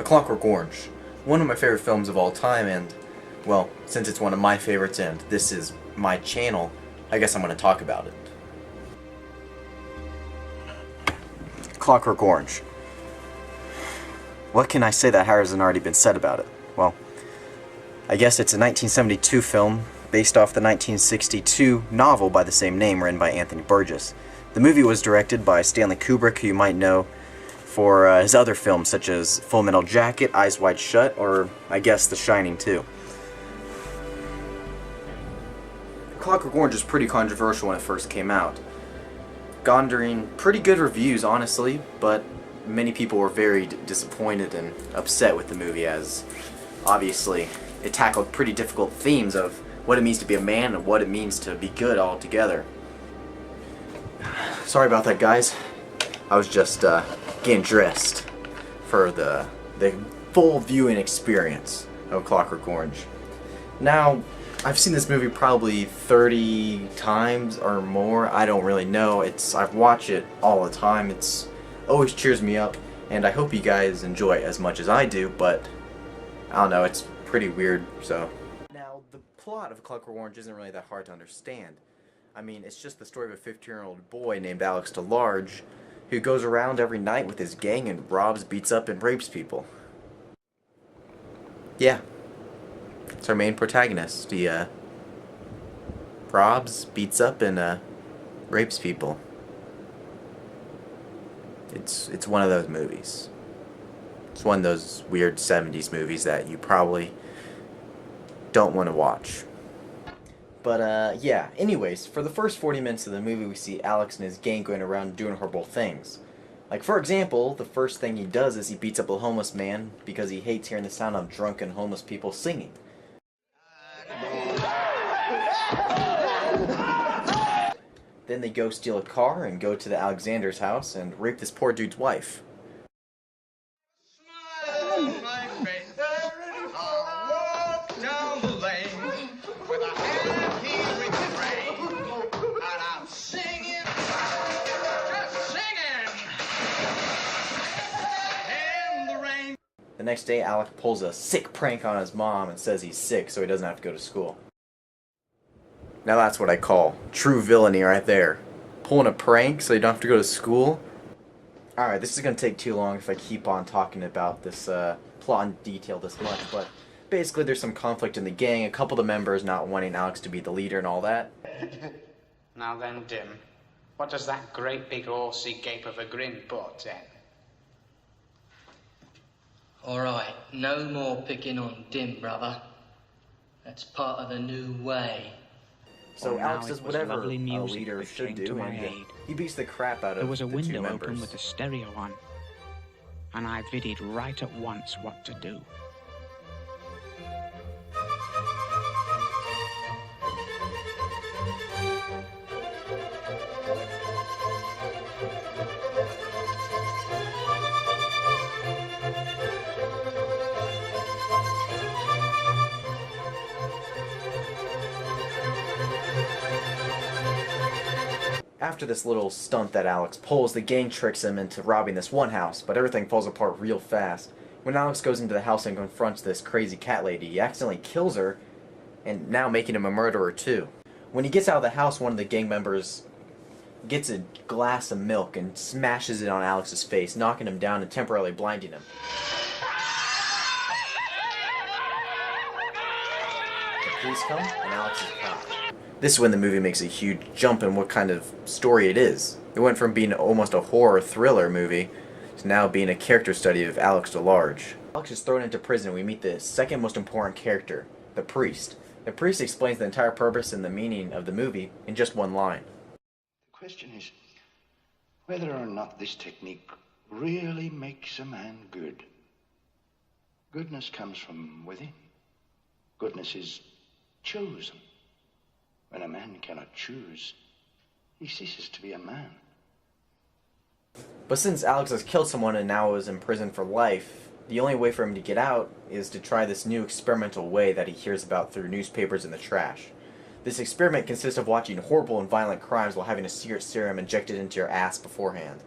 Clockwork Orange, one of my favorite films of all time, and, well, since it's one of my favorites and this is my channel, I guess I'm going to talk about it. Clockwork Orange. What can I say that hasn't already been said about it? Well, I guess it's a 1972 film based off the 1962 novel by the same name written by Anthony Burgess. The movie was directed by Stanley Kubrick, who you might know for his other films such as Full Metal Jacket, Eyes Wide Shut, or I guess The Shining too. Clockwork Orange was pretty controversial when it first came out, garnering pretty good reviews honestly, but many people were very disappointed and upset with the movie, as obviously it tackled pretty difficult themes of what it means to be a man and what it means to be good all together. Sorry about that, guys. I was just getting dressed for the full viewing experience of Clockwork Orange. Now, I've seen this movie probably 30 times or more. I don't really know. I've watched it all the time. It's always cheers me up, and I hope you guys enjoy it as much as I do, but I don't know, it's pretty weird, so. Now, the plot of Clockwork Orange isn't really that hard to understand. I mean, it's just the story of a 15-year-old boy named Alex DeLarge who goes around every night with his gang and robs, beats up, and rapes people. Yeah. It's our main protagonist. He, robs, beats up, and, rapes people. It's one of those movies. It's one of those weird 70s movies that you probably don't want to watch. But, yeah, anyways, for the first 40 minutes of the movie, we see Alex and his gang going around doing horrible things. Like, for example, the first thing he does is he beats up a homeless man because he hates hearing the sound of drunken homeless people singing. Then they go steal a car and go to the Alexander's house and rape this poor dude's wife. The next day, Alec pulls a sick prank on his mom and says he's sick so he doesn't have to go to school. Now that's what I call true villainy right there. Pulling a prank so you don't have to go to school? Alright, this is going to take too long if I keep on talking about this plot in detail this much, but basically there's some conflict in the gang, a couple of the members not wanting Alex to be the leader and all that. Now then, Dim, what does that great big horsey gape of a grin portend? Alright, no more picking on Dim, brother. That's part of the new way. So Alex does whatever a leader should do, and he beats the crap out of the two members. There was a window open with a stereo on, and I viddied right at once what to do. After this little stunt that Alex pulls, the gang tricks him into robbing this one house, but everything falls apart real fast. When Alex goes into the house and confronts this crazy cat lady, he accidentally kills her, and now making him a murderer too. When he gets out of the house, one of the gang members gets a glass of milk and smashes it on Alex's face, knocking him down and temporarily blinding him. The police come, and Alex is caught. This is when the movie makes a huge jump in what kind of story it is. It went from being almost a horror thriller movie to now being a character study of Alex DeLarge. Alex is thrown into prison and we meet the second most important character, the priest. The priest explains the entire purpose and the meaning of the movie in just one line. The question is whether or not this technique really makes a man good. Goodness comes from within. Goodness is chosen. When a man cannot choose, he ceases to be a man. But since Alex has killed someone and now is in prison for life, the only way for him to get out is to try this new experimental way that he hears about through newspapers in the trash. This experiment consists of watching horrible and violent crimes while having a secret serum injected into your ass beforehand.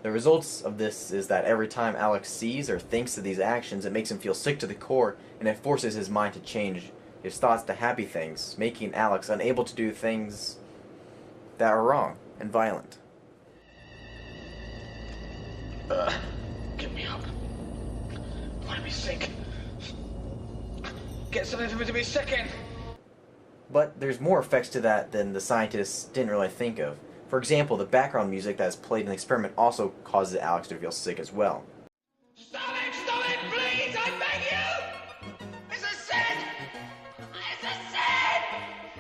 The results of this is that every time Alex sees or thinks of these actions, it makes him feel sick to the core, and it forces his mind to change his thoughts to happy things, making Alex unable to do things that are wrong and violent. Get me up. I want to be sick. Get something for me to be sick in. But there's more effects to that than the scientists didn't really think of. For example, the background music that is played in the experiment also causes Alex to feel sick as well. Stop it, please, I beg you! It's a sin! It's a sin!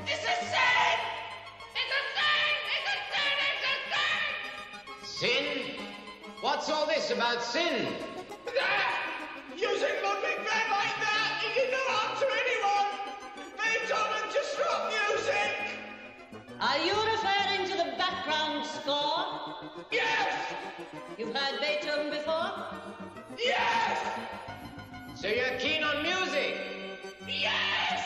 It's a sin! It's a sin! It's a sin! It's a sin! Sin? What's all this about sin? That! Using Ludwig van like that, you did no harm to anyone! Beethoven, just stop music! Are you referring to the background score? Yes! You've heard Beethoven before? Yes! So you're keen on music? Yes!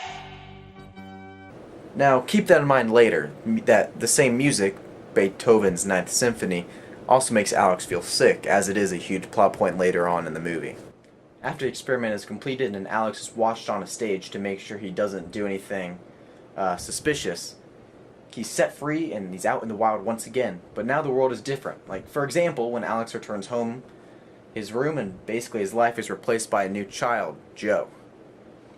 Now, keep that in mind later, that the same music, Beethoven's Ninth Symphony, also makes Alex feel sick, as it is a huge plot point later on in the movie. After the experiment is completed and Alex is watched on a stage to make sure he doesn't do anything suspicious, he's set free and he's out in the wild once again. But now the world is different. Like, for example, when Alex returns home, his room and basically his life is replaced by a new child, Joe.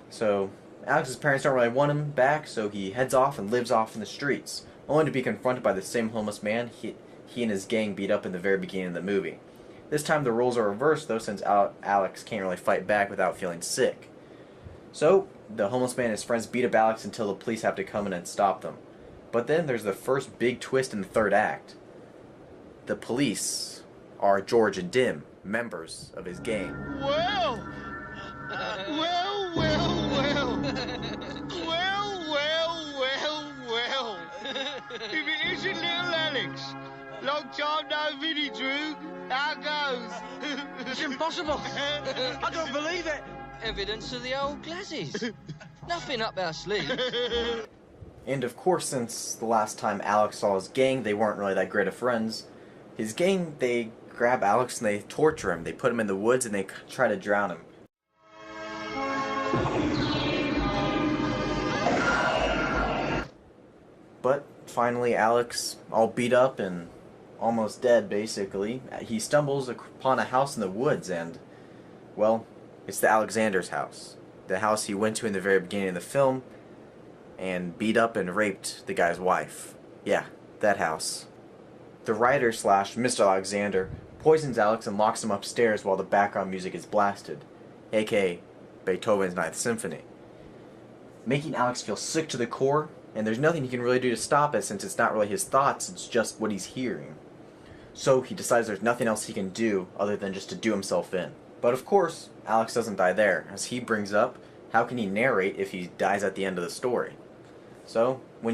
So Alex's parents don't really want him back, so he heads off and lives off in the streets, only to be confronted by the same homeless man he and his gang beat up in the very beginning of the movie. This time the roles are reversed, though, since Alex can't really fight back without feeling sick. So the homeless man and his friends beat up Alex until the police have to come in and stop them. But then there's the first big twist in the third act. The police are George and Dim, members of his gang. Well, if it isn't little Alex. Long time no viddy, Droog. How goes? It's impossible. I don't believe it. Evidence of the old glasses. Nothing up our sleeves. And of course, since the last time Alex saw his gang, they weren't really that great of friends. His gang, they grab Alex and they torture him. They put him in the woods and they try to drown him. But finally, Alex, all beat up and almost dead basically, he stumbles upon a house in the woods and, well, it's the Alexander's house. The house he went to in the very beginning of the film and beat up and raped the guy's wife. Yeah, that house. The writer / Mr. Alexander poisons Alex and locks him upstairs while the background music is blasted, aka Beethoven's Ninth Symphony, making Alex feel sick to the core, and there's nothing he can really do to stop it since it's not really his thoughts, it's just what he's hearing. So he decides there's nothing else he can do other than just to do himself in. But of course, Alex doesn't die there. As he brings up, how can he narrate if he dies at the end of the story? So, when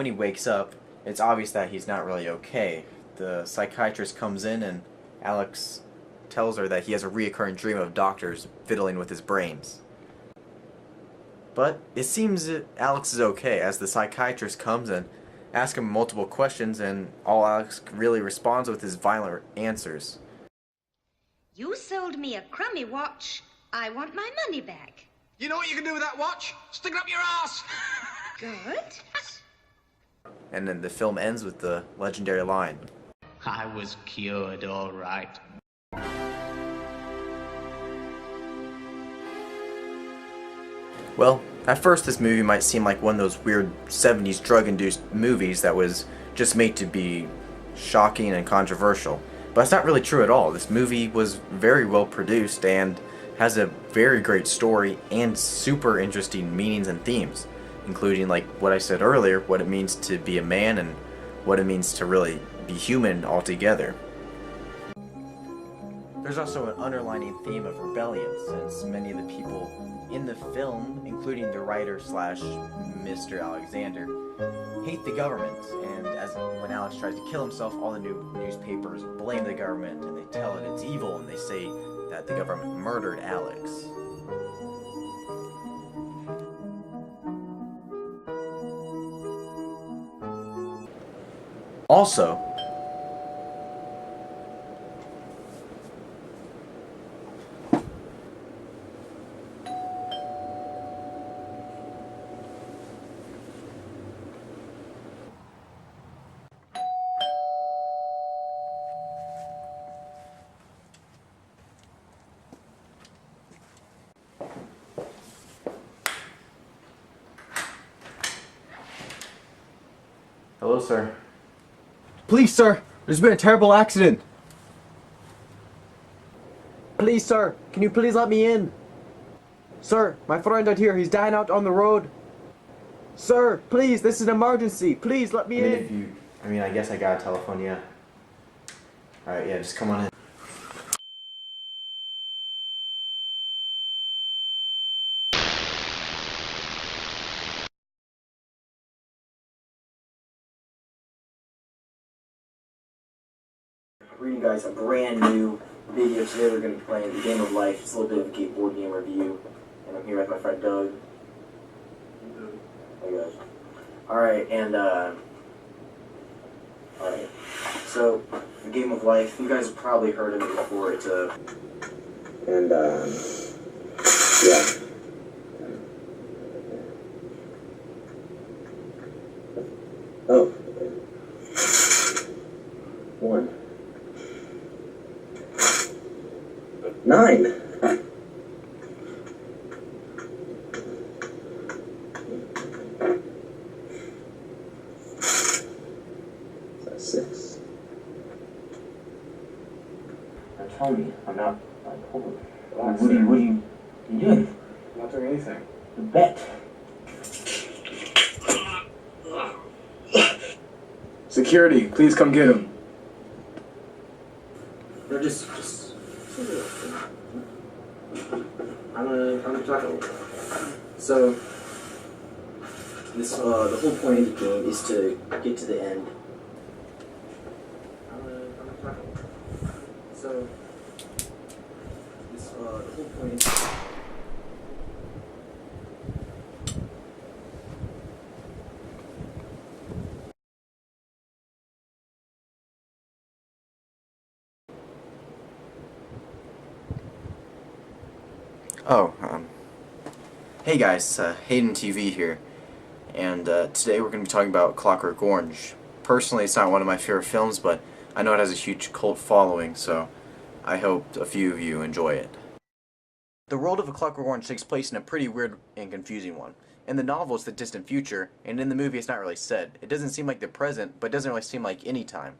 he wakes up, it's obvious that he's not really okay. The psychiatrist comes in and Alex tells her that he has a reoccurring dream of doctors fiddling with his brains. But it seems that Alex is okay, as the psychiatrist comes and asks him multiple questions, and all Alex really responds with is violent answers. You sold me a crummy watch. I want my money back. You know what you can do with that watch? Stick it up your ass. Good. And then the film ends with the legendary line. I was cured, all right. Well, at first this movie might seem like one of those weird 70s drug-induced movies that was just made to be shocking and controversial. But it's not really true at all. This movie was very well produced and has a very great story and super interesting meanings and themes, including, like what I said earlier, what it means to be a man and what it means to really be human altogether. There's also an underlining theme of rebellion, since many of the people in the film, including the writer / Mr. Alexander, hate the government, and when Alex tries to kill himself, all the newspapers blame the government, and they tell it it's evil, and they say that the government murdered Alex. Hello, sir. Please, sir, there's been a terrible accident. Please, sir, can you please let me in? Sir, my friend out here, he's dying out on the road. Sir, please, this is an emergency. Please let me in. I guess I got a telephone, yeah. Alright, yeah, just come on in. Bringing you guys a brand new video. Today we're going to be playing the game of life. It's a little bit of a board game review. And I'm here with my friend Doug. Hey guys. Alright, and alright. So, the game of life, you guys have probably heard of it before. It's a... And, yeah. Oh. 1. 9. That's 6. Now tell me, I'm not bipolar. What are you doing? I'm not doing anything. Bet. Security, please come get him. No, just I'm gonna talk a little bit. So, this, the whole point of the game is to get to the end. I'm gonna talk a little bit. So, this, the whole point is... Oh, hey guys, Hayden TV here, and today we're going to be talking about Clockwork Orange. Personally, it's not one of my favorite films, but I know it has a huge cult following, so I hope a few of you enjoy it. The world of A Clockwork Orange takes place in a pretty weird and confusing one. In the novel, it's the distant future, and in the movie, it's not really said. It doesn't seem like the present, but it doesn't really seem like any time.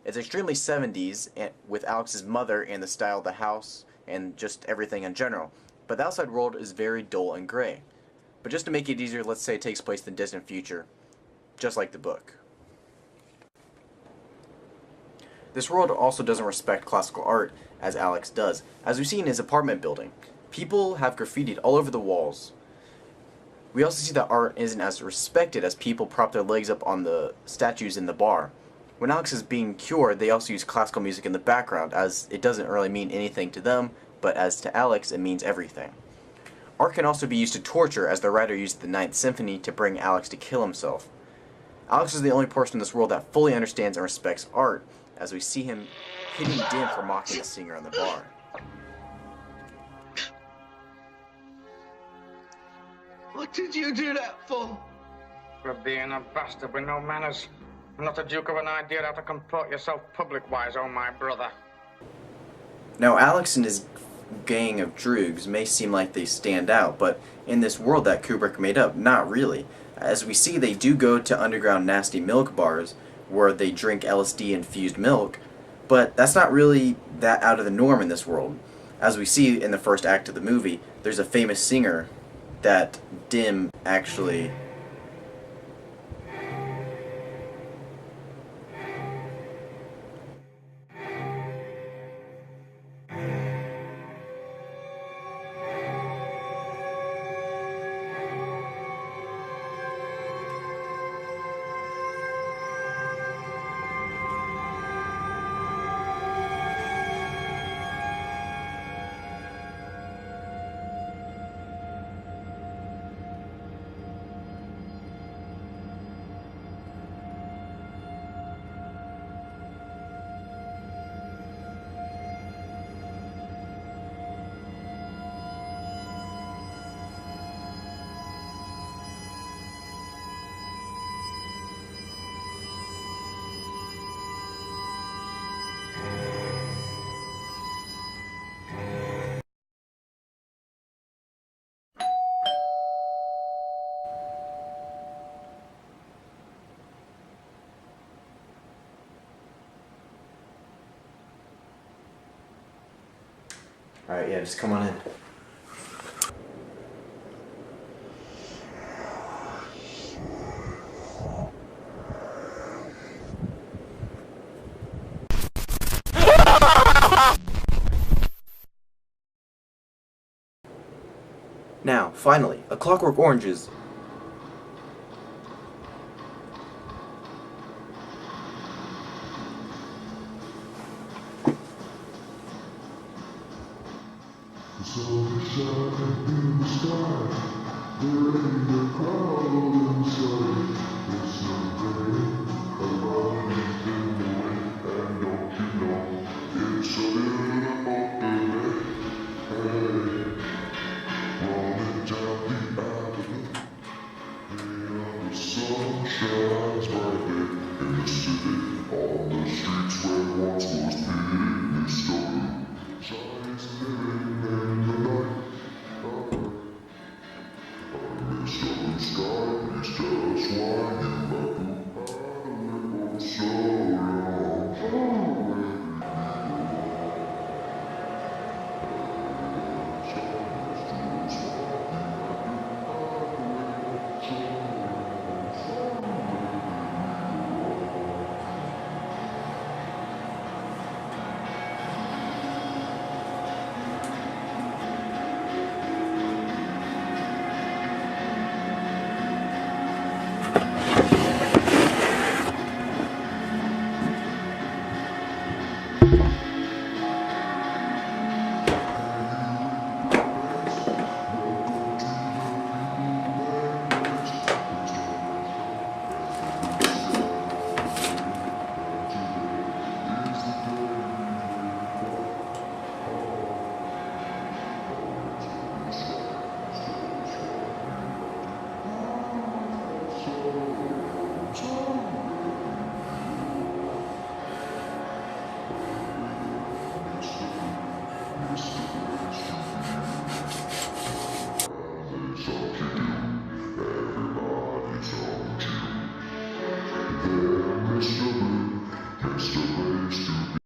It's extremely 70s, with Alex's mother and the style of the house, and just everything in general. But the outside world is very dull and gray. But just to make it easier, let's say it takes place in the distant future, just like the book. This world also doesn't respect classical art as Alex does, as we see in his apartment building. People have graffitied all over the walls. We also see that art isn't as respected as people prop their legs up on the statues in the bar. When Alex is being cured, they also use classical music in the background, as it doesn't really mean anything to them, but as to Alex, it means everything. Art can also be used to torture, as the writer used the Ninth Symphony to bring Alex to kill himself. Alex is the only person in this world that fully understands and respects art, as we see him hitting Dim for mocking the singer on the bar. What did you do that for? For being a bastard with no manners. Not a duke of an idea how to comport yourself public-wise, oh my brother. Now, Alex and his gang of Droogs may seem like they stand out, but in this world that Kubrick made up, not really. As we see, they do go to underground nasty milk bars where they drink LSD-infused milk, but that's not really that out of the norm in this world. As we see in the first act of the movie, there's a famous singer that Dim actually... Alright, yeah, just come on in. Now, finally, A Clockwork Orange is... Sky,